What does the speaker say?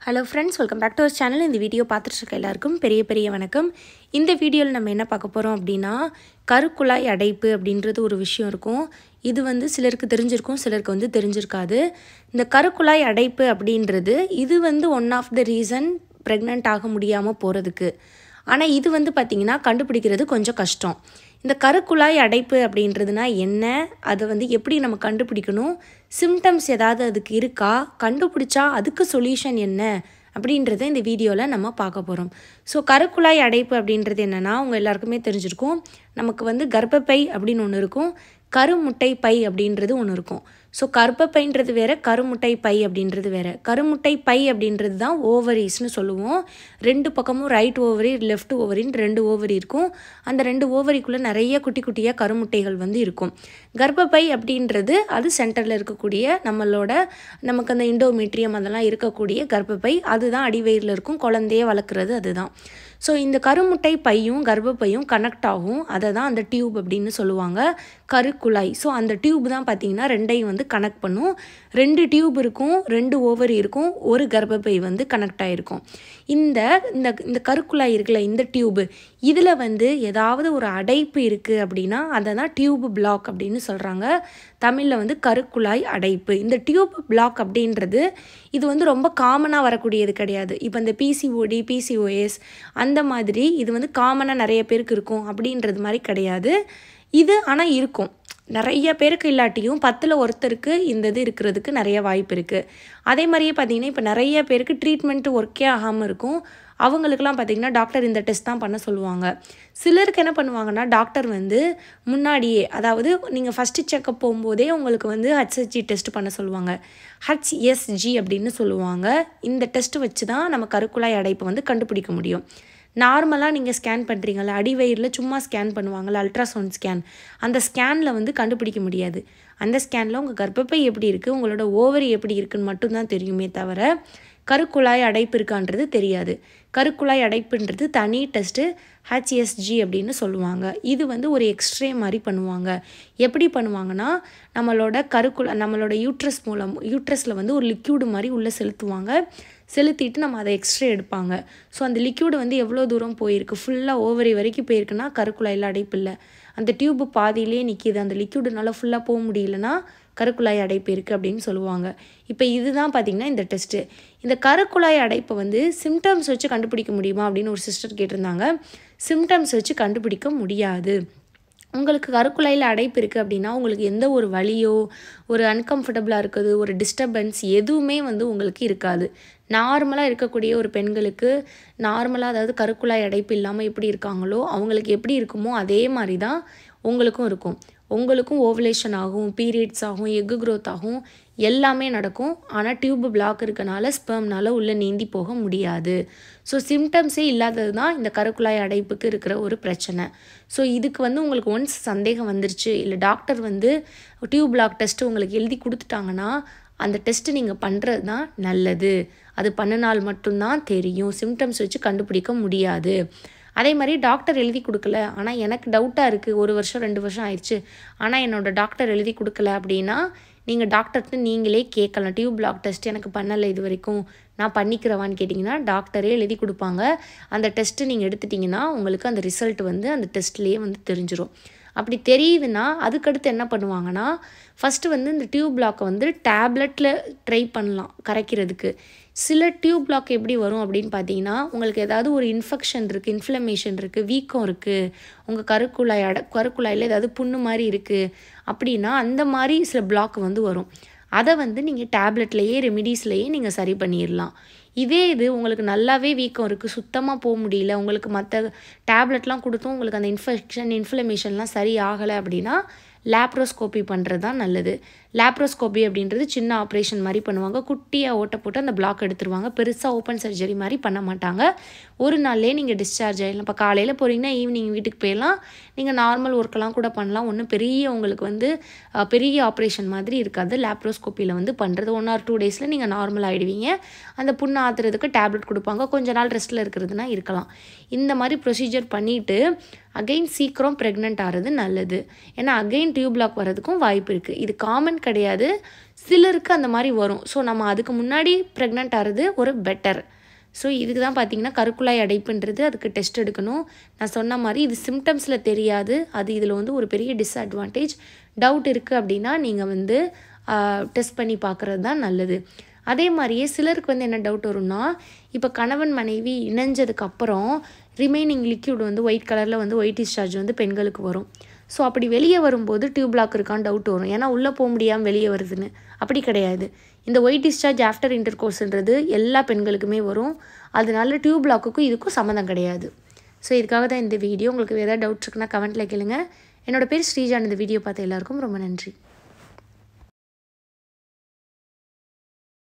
Hello friends, welcome back to our channel. இந்த video பார்த்துட்டு இருக்க எல்லாருக்கும் பெரிய வணக்கம். இந்த வீடியோல நம்ம என்ன பார்க்க போறோம் அப்படினா கருக்குழாய் அடைப்பு அப்படின்றது ஒரு விஷயம் இருக்கும். இது வந்து சிலருக்கு தெரிஞ்சிருக்கும், சிலருக்கு வந்து தெரிஞ்சிருக்காது. இந்த கருக்குழாய் அடைப்பு அப்படின்றது இது வந்து one of the reason pregnant ஆக முடியாம போறதுக்கு. ஆனா இது வந்து பாத்தீங்கன்னா கண்டுபிடிக்கிறது கொஞ்சம் கஷ்டம். இந்த கருக்குழாய் அடைப்பு அப்படின்றதுனா என்ன, அது வந்து எப்படி நம்ம கண்டுபிடிக்கணும், சிம்டம்ஸ் ஏதாவது அதுக்கு இருக்கா, கண்டுபிடிச்சா அதுக்கு சொல்யூஷன் என்ன அப்படின்றத இந்த வீடியோல நம்ம பார்க்க போறோம். ஸோ கருக்குழாய் அடைப்பு அப்படின்றது என்னன்னா உங்க எல்லாருக்குமே தெரிஞ்சிருக்கும். நமக்கு வந்து கர்ப்பப்பை அப்படின்னு ஒன்று இருக்கும், கருமுட்டை பை அப்படின்றது ஒன்று இருக்கும். ஸோ கர்ப்பப்பைன்றது வேற, கருமுட்டை பை அப்படின்றது வேற. கருமுட்டை பை அப்படின்றது தான் ஓவரிஸ்னு சொல்லுவோம். ரெண்டு பக்கமும் ரைட் ஓவரி லெஃப்ட் ஓவரின்னு ரெண்டு ஓவரி இருக்கும். அந்த ரெண்டு ஓவரிக்குள்ளே நிறைய குட்டி குட்டியாக கருமுட்டைகள் வந்து இருக்கும். கர்ப்பப்பை அப்படின்றது அது சென்டரில் இருக்கக்கூடிய நமக்கு அந்த இண்டோமெட்ரியம் அதெல்லாம் இருக்கக்கூடிய கர்ப்பப்பை, அதுதான் அடிவயிறில் இருக்கும், குழந்தைய வளர்க்குறது அதுதான். ஸோ இந்த கருமுட்டை பையும் கர்ப்பப்பையும் கனெக்ட் ஆகும், அதை தான் அந்த டியூப் அப்படின்னு சொல்லுவாங்க, கருக்குழாய். ஸோ அந்த டியூப் தான் பார்த்தீங்கன்னா ரெண்டையும் வந்து கனெக்ட் பண்ணும். ரெண்டு டியூப் இருக்கும், ரெண்டு ஓவரி இருக்கும், ஒரு கர்ப்பப்பை வந்து கனெக்ட் ஆகிருக்கும். இந்த இந்த கருக்குழாய் இருக்குல்ல, இந்த டியூப், இதில் வந்து ஏதாவது ஒரு அடைப்பு இருக்குது அப்படின்னா அதை தான் டியூப் பிளாக் அப்படின்னு சொல்கிறாங்க. தமிழில் வந்து கருக்குழாய் அடைப்பு. இந்த டியூப் பிளாக் அப்படின்றது இது வந்து ரொம்ப காமனாக வரக்கூடியது கிடையாது. இப்போ இந்த பிசிஓடி, பிசிஓஎஸ் அந்த மாதிரி இது வந்து காமனாக நிறைய பேருக்கு இருக்கும் அப்படின்றது மாதிரி கிடையாது. இது ஆனால் இருக்கும், நிறைய பேருக்கு இல்லாட்டியும் 10ல் ஒருத்தருக்கு இந்த இது இருக்கிறதுக்கு நிறைய வாய்ப்பு இருக்குது. அதே மாதிரியே பார்த்திங்கன்னா இப்போ நிறைய பேருக்கு ட்ரீட்மெண்ட்டு ஒர்க்கே ஆகாமல் இருக்கும். அவங்களுக்கெல்லாம் பார்த்திங்கன்னா டாக்டர் இந்த டெஸ்ட் தான் பண்ண சொல்லுவாங்க. சிலருக்கு என்ன பண்ணுவாங்கன்னா டாக்டர் வந்து முன்னாடியே, அதாவது நீங்கள் ஃபஸ்ட்டு செக்கப் போகும்போதே உங்களுக்கு வந்து ஹச்எஸ்ஜி டெஸ்ட் பண்ண சொல்லுவாங்க. ஹச்எஸ்ஜி அப்படின்னு சொல்லுவாங்க. இந்த டெஸ்ட் வச்சு தான் நம்ம கருக்குழாய் அடைப்பை வந்து கண்டுபிடிக்க முடியும். நார்மலாக நீங்கள் ஸ்கேன் பண்ணுறீங்களா, அடிவயிறில் சும்மா ஸ்கேன் பண்ணுவாங்கள்ல, அல்ட்ராசவுண்ட் ஸ்கேன், அந்த ஸ்கேனில் வந்து கண்டுபிடிக்க முடியாது. அந்த ஸ்கேனில் உங்கள் கர்ப்பப்பை எப்படி இருக்குது, உங்களோட ஓவரி எப்படி இருக்குன்னு மட்டும்தான் தெரியுமே தவிர கருக்குழாய் அடைப்பு இருக்கான்றது தெரியாது. கருக்குழாய் அடைப்புன்றது தனி டெஸ்ட்டு, ஹச்எஸ்ஜி அப்படின்னு சொல்லுவாங்க. இது வந்து ஒரு எக்ஸ்ரே மாதிரி பண்ணுவாங்க. எப்படி பண்ணுவாங்கன்னா நம்மளோட யூட்ரஸில் வந்து ஒரு லிக்யூடு மாதிரி உள்ளே செலுத்திட்டு நம்ம அதை எக்ஸ்ரே எடுப்பாங்க. ஸோ அந்த லிக்யூடு வந்து எவ்வளோ தூரம் போயிருக்கு, ஃபுல்லாக ஓவரி வரைக்கும் போயிருக்குன்னா கருக்குழாயில் அடைப்பு இல்லை. அந்த டியூப்பு பாதியிலே நிற்கிது, அந்த லிக்யூடுனால ஃபுல்லாக போக முடியலன்னா கருக்குழாய் அடைப்பு இருக்குது அப்படின்னு சொல்லுவாங்க. இப்போ இதுதான் பார்த்திங்கன்னா இந்த டெஸ்ட்டு. இந்த கருக்குழாய் அடைப்பை வந்து சிம்டம்ஸ் வச்சு கண்டுபிடிக்க முடியுமா அப்படின்னு ஒரு சிஸ்டர் கேட்டிருந்தாங்க. சிம்டம்ஸ் வச்சு கண்டுபிடிக்க முடியாது. உங்களுக்கு கருக்குழாயில் அடைப்பு இருக்குது அப்படின்னா உங்களுக்கு எந்த ஒரு வலியோ, ஒரு அன்கம்ஃபர்டபுளாக இருக்குது, ஒரு டிஸ்டர்பன்ஸ் எதுவுமே வந்து உங்களுக்கு இருக்காது. நார்மலாக இருக்கக்கூடிய ஒரு பெண்களுக்கு நார்மலாக, அதாவது கருக்குழாய் அடைப்பு இல்லாமல் எப்படி இருக்காங்களோ அவங்களுக்கு எப்படி இருக்குமோ அதே மாதிரி தான் உங்களுக்கும் இருக்கும். உங்களுக்கும் ஓவலேஷன் ஆகும், பீரியட்ஸ் ஆகும், எக்கு க்ரோத் ஆகும், எல்லாமே நடக்கும். ஆனால் டியூப் பிளாக் இருக்கனால ஸ்பெர்ம்னால் உள்ளே நீந்தி போக முடியாது. ஸோ சிம்டம்ஸே இல்லாதது தான் இந்த கருக்குழாய் அடைப்புக்கு இருக்கிற ஒரு பிரச்சனை. ஸோ இதுக்கு வந்து உங்களுக்கு ஒன்ஸ் சந்தேகம் வந்துருச்சு, இல்லை டாக்டர் வந்து டியூப் பிளாக் டெஸ்ட்டு உங்களுக்கு எழுதி கொடுத்துட்டாங்கன்னா அந்த டெஸ்ட்டு நீங்கள் பண்ணுறது தான் நல்லது. அது பண்ணினால் மட்டும்தான் தெரியும், சிம்டம்ஸ் வச்சு கண்டுபிடிக்க முடியாது. அதே மாதிரி டாக்டர் எழுதி கொடுக்கல, ஆனால் எனக்கு டவுட்டாக இருக்குது, 1 வருஷம் 2 வருஷம் ஆயிடுச்சு, ஆனால் என்னோடய டாக்டர் எழுதி கொடுக்கல அப்படின்னா நீங்கள் டாக்டர்கிட்ட நீங்களே கேட்கலாம். டியூப் பிளாக் டெஸ்ட் எனக்கு பண்ணலை இது வரைக்கும், நான் பண்ணிக்கிறவான்னு கேட்டிங்கன்னா டாக்டரே எழுதி கொடுப்பாங்க. அந்த டெஸ்ட்டு நீங்கள் எடுத்துட்டிங்கன்னா உங்களுக்கு அந்த ரிசல்ட் வந்து அந்த டெஸ்ட்லேயே வந்து தெரிஞ்சிடும். அப்படி தெரியுதுன்னா அதுக்கடுத்து என்ன பண்ணுவாங்கன்னா ஃபஸ்ட்டு வந்து இந்த டியூப் பிளாக்கை வந்து டேப்லெட்டில் ட்ரை பண்ணலாம் கரைக்கிறதுக்கு. சில டியூப் பிளாக் எப்படி வரும் அப்படின்னு பார்த்தீங்கன்னா, உங்களுக்கு ஏதாவது ஒரு இன்ஃபெக்ஷன் இருக்குது, இன்ஃப்ளமேஷன் இருக்குது, வீக்கம் இருக்குது, உங்கள் கருக்குழாயில் ஏதாவது புண்ணு மாதிரி இருக்குது அப்படின்னா அந்த மாதிரி சில பிளாக் வந்து வரும். அதை வந்து நீங்கள் டேப்லெட்லேயே ரெமிடிஸ்லேயே நீங்கள் சரி பண்ணிடலாம். இதே இது உங்களுக்கு நல்லாவே வீக்கம் இருக்குது, சுத்தமாக போக முடியல, உங்களுக்கு மற்ற டேப்லெட்லாம் கொடுத்தும் உங்களுக்கு அந்த இன்ஃப்ளமேஷன்லாம் சரி ஆகலை அப்படின்னா லேப்ரோஸ்கோப்பி பண்ணுறது தான் நல்லது. லேப்ரோஸ்கோப்பி அப்படின்றது சின்ன ஆப்ரேஷன் மாதிரி பண்ணுவாங்க, குட்டியாக ஓட்ட போட்டு அந்த பிளாக் எடுத்துருவாங்க, பெருசாக ஓப்பன் சர்ஜரி மாதிரி பண்ண மாட்டாங்க. ஒரு நாள்லேயே நீங்கள் டிஸ்சார்ஜ் ஆகிடலாம். இப்போ காலையில் போகிறீங்கன்னா ஈவினிங் வீட்டுக்கு போயிடலாம். நீங்கள் நார்மல் ஒர்க்கெல்லாம் கூட பண்ணலாம். ஒன்றும் உங்களுக்கு வந்து பெரிய ஆப்ரேஷன் மாதிரி இருக்காது. லேப்ரோஸ்கோப்பியில் வந்து பண்ணுறது 1 or 2 டேஸில் நீங்கள் நார்மல் ஆகிடுவீங்க. அந்த புண்ணை ஆற்றுறதுக்கு டேப்லெட் கொடுப்பாங்க, கொஞ்ச நாள் ரெஸ்ட்டில் இருக்கிறதுனா இருக்கலாம். இந்த மாதிரி ப்ரொசீஜர் பண்ணிவிட்டு அகெயின் சீக்கிரம் ப்ரெக்னென்ட் ஆகிறது நல்லது. ஏன்னா அகெயின் டியூப் பிளாக் வர்றதுக்கும் வாய்ப்பு இருக்குது. இது காமன் கிடையாது, சிலருக்கு அந்த மாதிரி வரும். ஸோ நம்ம அதுக்கு முன்னாடி ப்ரெக்னென்ட் ஆகிறது ஒரு பெட்டர். ஸோ இதுக்கு தான் பார்த்தீங்கன்னா கருக்குழாய் அடைப்புன்றது அதுக்கு டெஸ்ட் எடுக்கணும். நான் சொன்ன மாதிரி இது சிம்டம்ஸில் தெரியாது. அது இதில் வந்து ஒரு பெரிய டிஸ்அட்வான்டேஜ். டவுட் இருக்குது அப்படின்னா நீங்கள் வந்து டெஸ்ட் பண்ணி பார்க்குறது தான் நல்லது. அதே மாதிரியே சிலருக்கு வந்து என்ன டவுட் வரும்னா, இப்போ கணவன் மனைவி இணைஞ்சதுக்கப்புறம் ரிமைனிங் லிக்யூட் வந்து ஒயிட் கலரில் வந்து ஒயிட் டிஸ்சார்ஜ் வந்து பெண்களுக்கு வரும். ஸோ அப்படி வெளியே வரும்போது டியூப் பிளாக் இருக்கான்னு டவுட் வரும். ஏன்னா உள்ளே போக முடியாமல் வெளியே வருதுன்னு. அப்படி கிடையாது. இந்த ஒயிட் டிஸ்சார்ஜ் ஆஃப்டர் இன்டர்கோர்ஸ்ன்றது எல்லா பெண்களுக்குமே வரும். அதனால டியூப் பிளாக்குக்கும் இதுக்கும் சம்மந்தம் கிடையாது. ஸோ இதுக்காக தான் இந்த வீடியோ. உங்களுக்கு ஏதாவது டவுட்ஸ் இருக்குன்னா கமெண்ட்டில் கேளுங்க. என்னோட பேர் ஸ்ரீஜான். இந்த வீடியோ பார்த்த எல்லாருக்கும் ரொம்ப நன்றி.